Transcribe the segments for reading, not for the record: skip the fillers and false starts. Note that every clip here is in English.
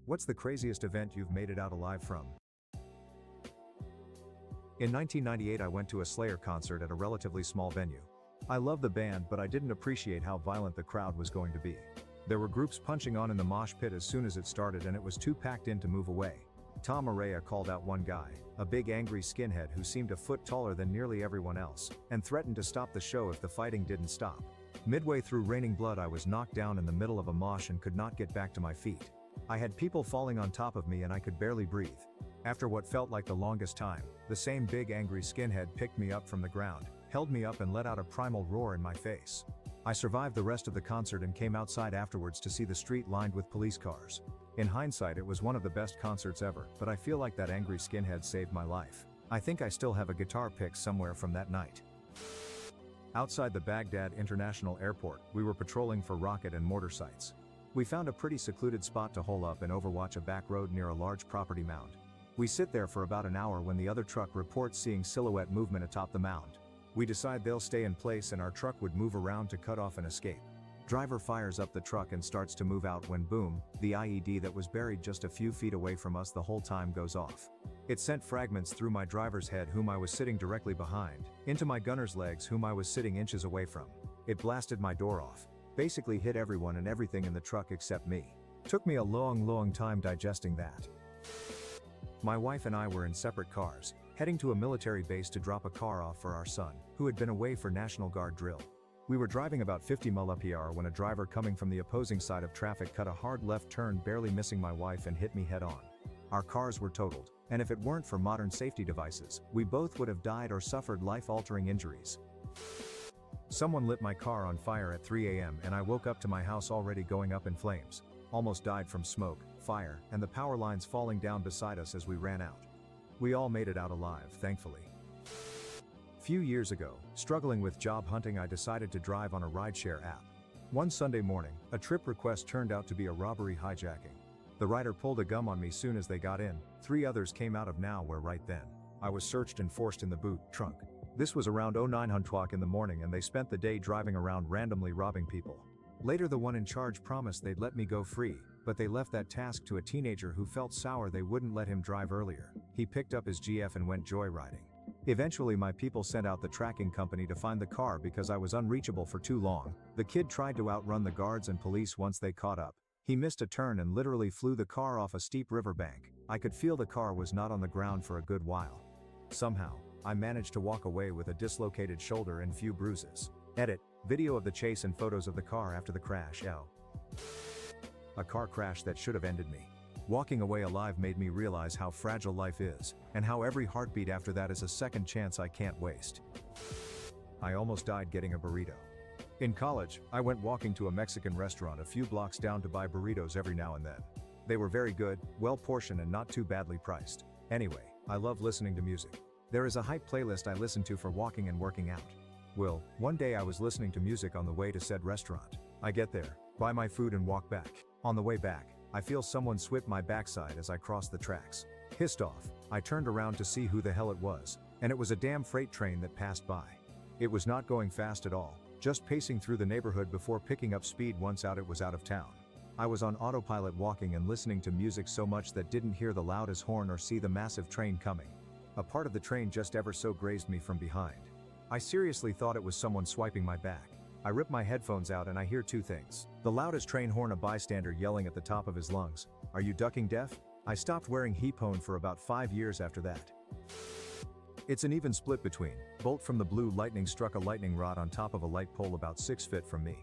What's the craziest event you've made it out alive from? In 1998 I went to a Slayer concert at a relatively small venue. I loved the band but I didn't appreciate how violent the crowd was going to be. There were groups punching on in the mosh pit as soon as it started and it was too packed in to move away. Tom Araya called out one guy, a big angry skinhead who seemed a foot taller than nearly everyone else, and threatened to stop the show if the fighting didn't stop. Midway through Raining Blood I was knocked down in the middle of a mosh and could not get back to my feet. I had people falling on top of me and I could barely breathe. After what felt like the longest time, the same big angry skinhead picked me up from the ground, held me up and let out a primal roar in my face. I survived the rest of the concert and came outside afterwards to see the street lined with police cars. In hindsight it was one of the best concerts ever, but I feel like that angry skinhead saved my life. I think I still have a guitar pick somewhere from that night. Outside the Baghdad International Airport, we were patrolling for rocket and mortar sites. We found a pretty secluded spot to hole up and overwatch a back road near a large property mound. We sit there for about an hour when the other truck reports seeing silhouette movement atop the mound. We decide they'll stay in place and our truck would move around to cut off and escape. Driver fires up the truck and starts to move out when boom, the IED that was buried just a few feet away from us the whole time goes off. It sent fragments through my driver's head whom I was sitting directly behind, into my gunner's legs whom I was sitting inches away from. It blasted my door off. Basically hit everyone and everything in the truck except me. Took me a long time digesting that. My wife and I were in separate cars, heading to a military base to drop a car off for our son, who had been away for National Guard drill. We were driving about 50 mph when a driver coming from the opposing side of traffic cut a hard left turn, barely missing my wife, and hit me head on. Our cars were totaled, and if it weren't for modern safety devices, we both would have died or suffered life-altering injuries. Someone lit my car on fire at 3 a.m. and I woke up to my house already going up in flames. Almost died from smoke, fire, and the power lines falling down beside us as we ran out. We all made it out alive, thankfully. Few years ago, struggling with job hunting, I decided to drive on a rideshare app. One Sunday morning, a trip request turned out to be a robbery hijacking. The rider pulled a gun on me soon as they got in. 3 others came out of nowhere right then. I was searched and forced in the boot trunk. This was around 0900 in the morning and they spent the day driving around randomly robbing people. Later the one in charge promised they'd let me go free, but they left that task to a teenager who felt sour they wouldn't let him drive earlier. He picked up his GF and went joyriding. Eventually my people sent out the tracking company to find the car because I was unreachable for too long. The kid tried to outrun the guards and police once they caught up. He missed a turn and literally flew the car off a steep riverbank. I could feel the car was not on the ground for a good while. Somehow, I managed to walk away with a dislocated shoulder and few bruises. Edit, video of the chase and photos of the car after the crash. A car crash that should have ended me. Walking away alive made me realize how fragile life is, and how every heartbeat after that is a second chance I can't waste. I almost died getting a burrito. In college, I went walking to a Mexican restaurant a few blocks down to buy burritos every now and then. They were very good, well portioned and not too badly priced. Anyway, I love listening to music. There is a hype playlist I listen to for walking and working out. Well, one day I was listening to music on the way to said restaurant. I get there, buy my food and walk back. On the way back, I feel someone whip my backside as I cross the tracks. Pissed off, I turned around to see who the hell it was, and it was a damn freight train that passed by. It was not going fast at all, just pacing through the neighborhood before picking up speed once it was out of town. I was on autopilot walking and listening to music so much that didn't hear the loudest horn or see the massive train coming. A part of the train just ever so grazed me from behind. I seriously thought it was someone swiping my back. I rip my headphones out and I hear two things. The loudest train horn, a bystander yelling at the top of his lungs, "Are you ducking deaf?" I stopped wearing headphones for about 5 years after that. It's an even split between. Bolt from the blue lightning struck a lightning rod on top of a light pole about 6 feet from me.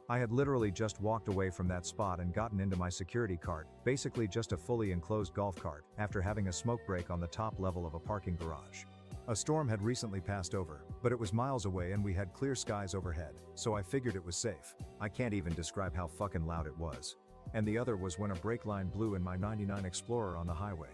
I had literally just walked away from that spot and gotten into my security cart, basically just a fully enclosed golf cart, after having a smoke break on the top level of a parking garage. A storm had recently passed over, but it was miles away and we had clear skies overhead, so I figured it was safe. I can't even describe how fucking loud it was. And the other was when a brake line blew in my '99 Explorer on the highway.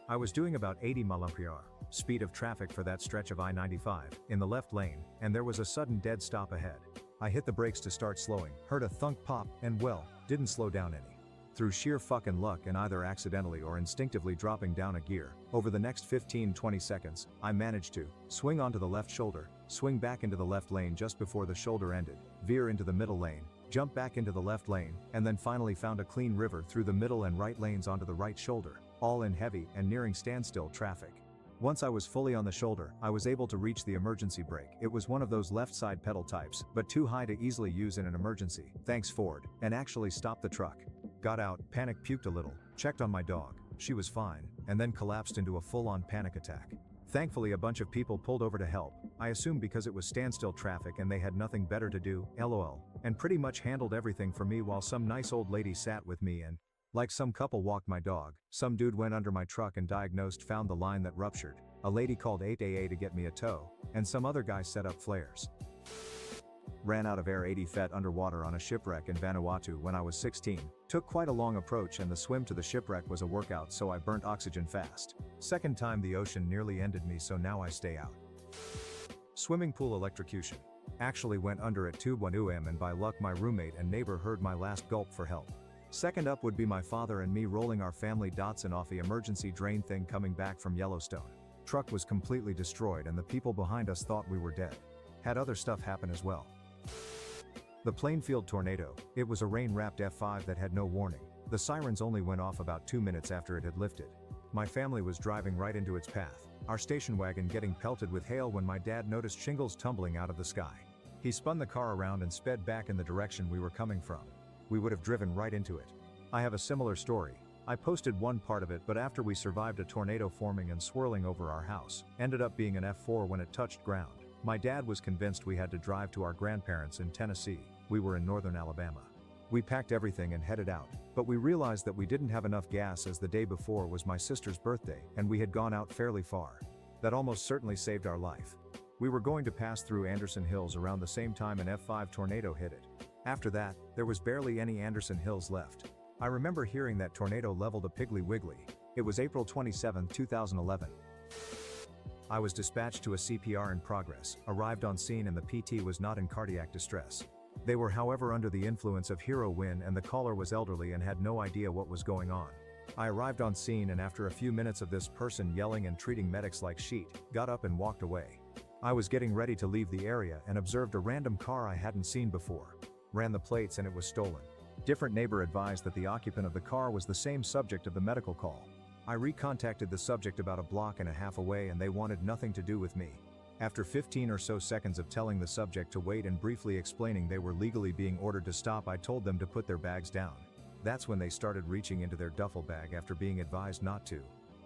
I was doing about 80 mph, speed of traffic for that stretch of I-95, in the left lane, and there was a sudden dead stop ahead. I hit the brakes to start slowing, heard a thunk pop, and well, didn't slow down any. Through sheer fucking luck and either accidentally or instinctively dropping down a gear, over the next 15-20 seconds, I managed to swing onto the left shoulder, swing back into the left lane just before the shoulder ended, veer into the middle lane, jumped back into the left lane, and then finally found a clean river through the middle and right lanes onto the right shoulder, all in heavy and nearing standstill traffic. Once I was fully on the shoulder, I was able to reach the emergency brake. It was one of those left side pedal types, but too high to easily use in an emergency, thanks Ford, and actually stopped the truck. Got out, panicked, puked a little, checked on my dog, she was fine, and then collapsed into a full-on panic attack. Thankfully a bunch of people pulled over to help, I assume because it was standstill traffic and they had nothing better to do, lol, and pretty much handled everything for me while some nice old lady sat with me and, like some couple walked my dog, some dude went under my truck and found the line that ruptured, a lady called 8AA to get me a tow, and some other guy set up flares. Ran out of air 80 feet underwater on a shipwreck in Vanuatu when I was 16, took quite a long approach and the swim to the shipwreck was a workout so I burnt oxygen fast. Second time the ocean nearly ended me so now I stay out. Swimming pool electrocution. Actually went under at Tube 1 and by luck my roommate and neighbor heard my last gulp for help. Second up would be my father and me rolling our family Datsun off the emergency drain thing coming back from Yellowstone. Truck was completely destroyed and the people behind us thought we were dead. Had other stuff happen as well. The Plainfield tornado. It was a rain-wrapped F5 that had no warning. The sirens only went off about 2 minutes after it had lifted. My family was driving right into its path, our station wagon getting pelted with hail when my dad noticed shingles tumbling out of the sky. He spun the car around and sped back in the direction we were coming from. We would have driven right into it. I have a similar story. I posted one part of it but after we survived a tornado forming and swirling over our house, ended up being an F4 when it touched ground. My dad was convinced we had to drive to our grandparents in Tennessee. We were in northern Alabama. We packed everything and headed out, but we realized that we didn't have enough gas as the day before was my sister's birthday and we had gone out fairly far. That almost certainly saved our life. We were going to pass through Anderson Hills around the same time an F5 tornado hit it. After that, there was barely any Anderson Hills left. I remember hearing that tornado leveled a Piggly Wiggly. It was April 27, 2011. I was dispatched to a CPR in progress, arrived on scene and the PT was not in cardiac distress. They were however under the influence of heroin and the caller was elderly and had no idea what was going on. I arrived on scene and after a few minutes of this person yelling and treating medics like shit, got up and walked away. I was getting ready to leave the area and observed a random car I hadn't seen before. Ran the plates and it was stolen. Different neighbor advised that the occupant of the car was the same subject of the medical call. I recontacted the subject about a block and a half away and they wanted nothing to do with me. After 15 or so seconds of telling the subject to wait and briefly explaining they were legally being ordered to stop, I told them to put their bags down. That's when they started reaching into their duffel bag after being advised not to.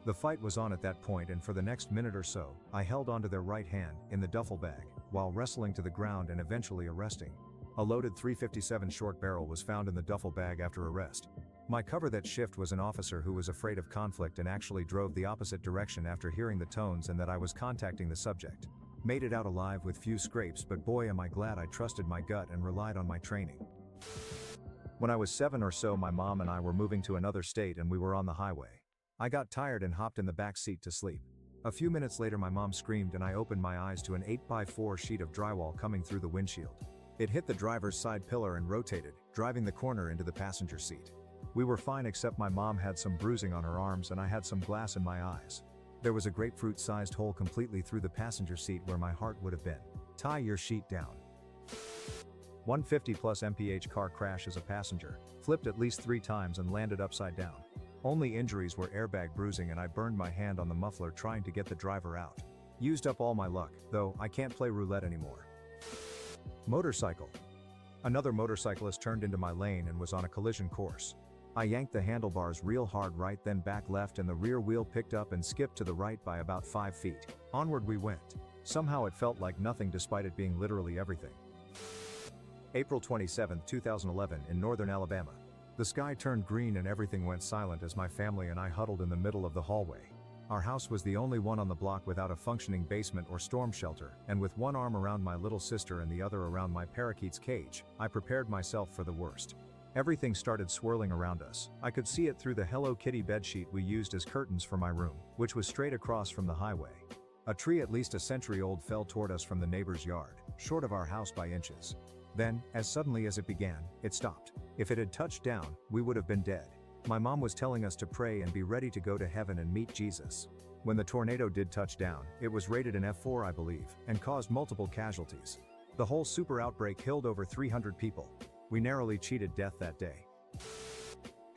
The fight was on at that point and for the next minute or so, I held onto their right hand, in the duffel bag, while wrestling to the ground and eventually arresting. A loaded .357 short barrel was found in the duffel bag after arrest. My cover that shift was an officer who was afraid of conflict and actually drove the opposite direction after hearing the tones and that I was contacting the subject. Made it out alive with few scrapes but boy am I glad I trusted my gut and relied on my training. When I was 7 or so my mom and I were moving to another state and we were on the highway. I got tired and hopped in the back seat to sleep. A few minutes later my mom screamed and I opened my eyes to an 8x4 sheet of drywall coming through the windshield. It hit the driver's side pillar and rotated, driving the corner into the passenger seat. We were fine except my mom had some bruising on her arms and I had some glass in my eyes. There was a grapefruit-sized hole completely through the passenger seat where my heart would have been. Tie your sheet down. 150 plus mph car crash as a passenger, flipped at least 3 times and landed upside down. Only injuries were airbag bruising and I burned my hand on the muffler trying to get the driver out. Used up all my luck, though I can't play roulette anymore. Motorcycle. Another motorcyclist turned into my lane and was on a collision course. I yanked the handlebars real hard right then back left and the rear wheel picked up and skipped to the right by about 5 feet. Onward we went. Somehow it felt like nothing despite it being literally everything. April 27, 2011 in northern Alabama. The sky turned green and everything went silent as my family and I huddled in the middle of the hallway. Our house was the only one on the block without a functioning basement or storm shelter, and with one arm around my little sister and the other around my parakeet's cage, I prepared myself for the worst. Everything started swirling around us. I could see it through the Hello Kitty bedsheet we used as curtains for my room, which was straight across from the highway. A tree at least a century old fell toward us from the neighbor's yard, short of our house by inches. Then, as suddenly as it began, it stopped. If it had touched down, we would have been dead. My mom was telling us to pray and be ready to go to heaven and meet Jesus. When the tornado did touch down, it was rated an F4 I believe, and caused multiple casualties. The whole super outbreak killed over 300 people. We narrowly cheated death that day.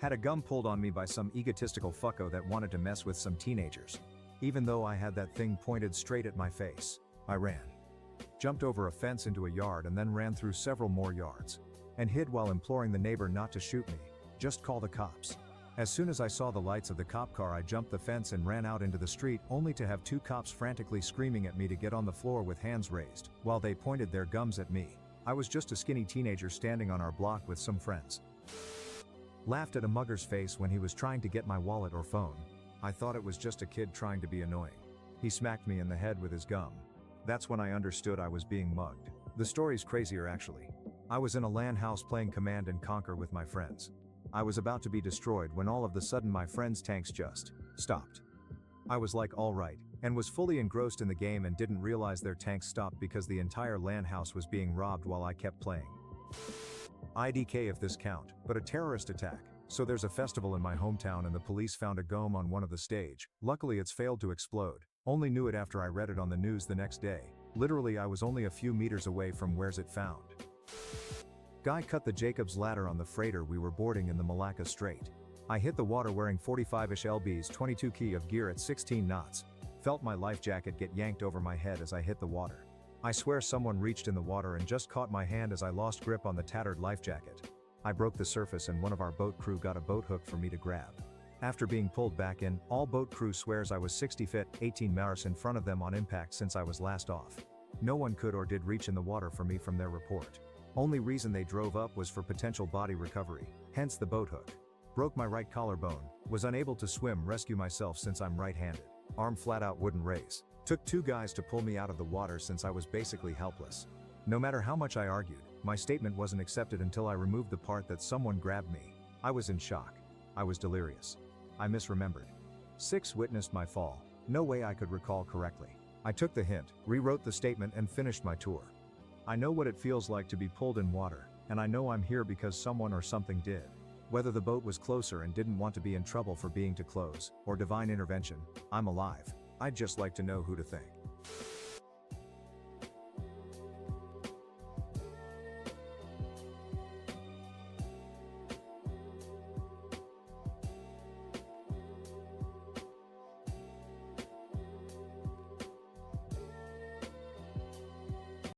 Had a gun pulled on me by some egotistical fucko that wanted to mess with some teenagers. Even though I had that thing pointed straight at my face, I ran. Jumped over a fence into a yard and then ran through several more yards. And hid while imploring the neighbor not to shoot me, just call the cops. As soon as I saw the lights of the cop car, I jumped the fence and ran out into the street, only to have two cops frantically screaming at me to get on the floor with hands raised, while they pointed their guns at me. I was just a skinny teenager standing on our block with some friends. Laughed at a mugger's face when he was trying to get my wallet or phone. I thought it was just a kid trying to be annoying. He smacked me in the head with his gum. That's when I understood I was being mugged. The story's crazier actually. I was in a LAN house playing Command and Conquer with my friends. I was about to be destroyed when all of a sudden my friend's tanks just stopped. I was like alright, and was fully engrossed in the game and didn't realize their tanks stopped because the entire LAN house was being robbed while I kept playing. IDK if this count, but a terrorist attack. So there's a festival in my hometown and the police found a GOM on one of the stage. Luckily it's failed to explode. Only knew it after I read it on the news the next day. Literally I was only a few meters away from where's it found. Guy cut the Jacob's ladder on the freighter we were boarding in the Malacca Strait. I hit the water wearing 45-ish lbs 22 key of gear at 16 knots. Felt my life jacket get yanked over my head as I hit the water. I swear someone reached in the water and just caught my hand as I lost grip on the tattered life jacket. I broke the surface and one of our boat crew got a boat hook for me to grab. After being pulled back in, all boat crew swears I was 60 feet, 18 meters in front of them on impact since I was last off. No one could or did reach in the water for me from their report. Only reason they drove up was for potential body recovery, hence the boat hook. Broke my right collarbone, was unable to swim rescue myself since I'm right-handed. Arm flat out wouldn't raise. Took two guys to pull me out of the water since I was basically helpless. No matter how much I argued, my statement wasn't accepted until I removed the part that someone grabbed me. I was in shock. I was delirious. I misremembered. 6 witnessed my fall. No way I could recall correctly. I took the hint, rewrote the statement and finished my tour. I know what it feels like to be pulled in water, and I know I'm here because someone or something did. Whether the boat was closer and didn't want to be in trouble for being too close, or divine intervention, I'm alive. I'd just like to know who to thank.